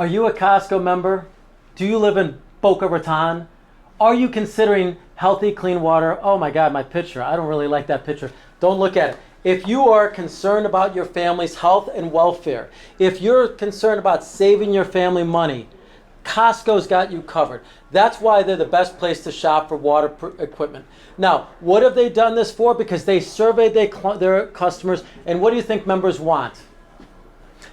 Are you a Costco member? Do you live in Boca Raton? Are you considering healthy, clean water? Oh my God, my picture. I don't really like that picture. Don't look at it. If you are concerned about your family's health and welfare, if you're concerned about saving your family money, Costco's got you covered. That's why they're the best place to shop for water equipment. Now, what have they done this for? Because they surveyed their customers, and what do you think members want?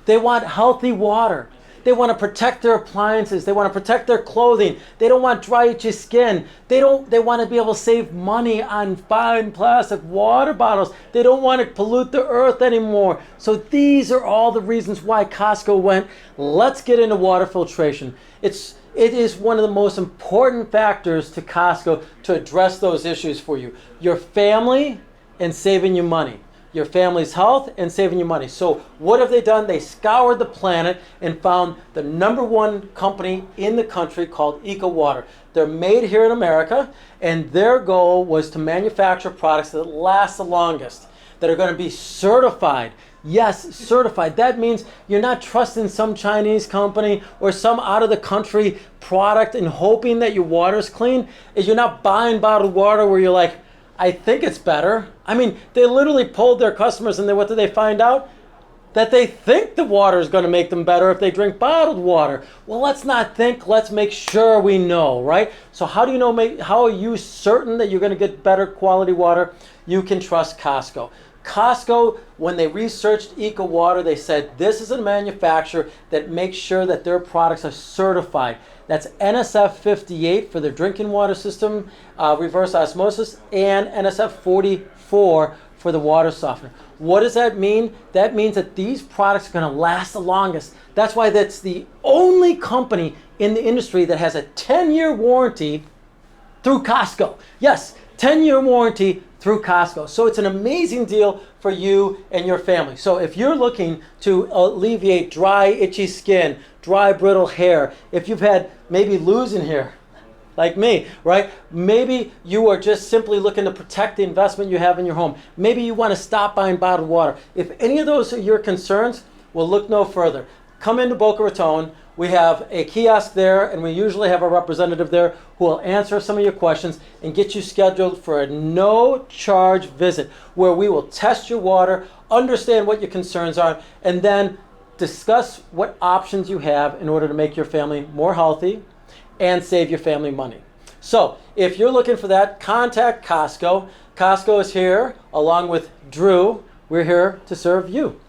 They want healthy water. They want to protect their appliances. They want to protect their clothing. They don't want dry, itchy skin. They want to be able to save money on fine plastic water bottles. They don't want to pollute the earth anymore. So these are all the reasons why Costco went, let's get into water filtration. It is one of the most important factors to Costco to address those issues for you. Your family and saving you money. Your family's health and saving you money. So what have they done? They scoured the planet and found the #1 company in the country called EcoWater. They're made here in America, and their goal was to manufacture products that last the longest, that are going to be certified. Yes, certified. That means you're not trusting some Chinese company or some out-of-the-country product and hoping that your water's clean. You're not buying bottled water where you're like, I think it's better. I mean, they literally polled their customers, and then what did they find out? That they think the water is going to make them better if they drink bottled water. Well, let's not think, let's make sure we know, right? So how do you know, how are you certain that you're going to get better quality water? You can trust Costco. Costco, when they researched EcoWater, they said this is a manufacturer that makes sure that their products are certified. That's NSF 58 for their drinking water system, reverse osmosis, and NSF 44 for the water softener. What does that mean? That means that these products are going to last the longest. That's why that's the only company in the industry that has a 10-year warranty through Costco. Yes, 10-year warranty through Costco. So it's an amazing deal for you and your family. So if you're looking to alleviate dry, itchy skin, dry, brittle hair, if you've had maybe losing hair, like me, right? Maybe you are just simply looking to protect the investment you have in your home. Maybe you want to stop buying bottled water. If any of those are your concerns, well, look no further. Come into Boca Raton. We have a kiosk there, and we usually have a representative there who will answer some of your questions and get you scheduled for a no-charge visit where we will test your water, understand what your concerns are, and then discuss what options you have in order to make your family more healthy and save your family money. So if you're looking for that, contact Costco. Costco is here along with Drew. We're here to serve you.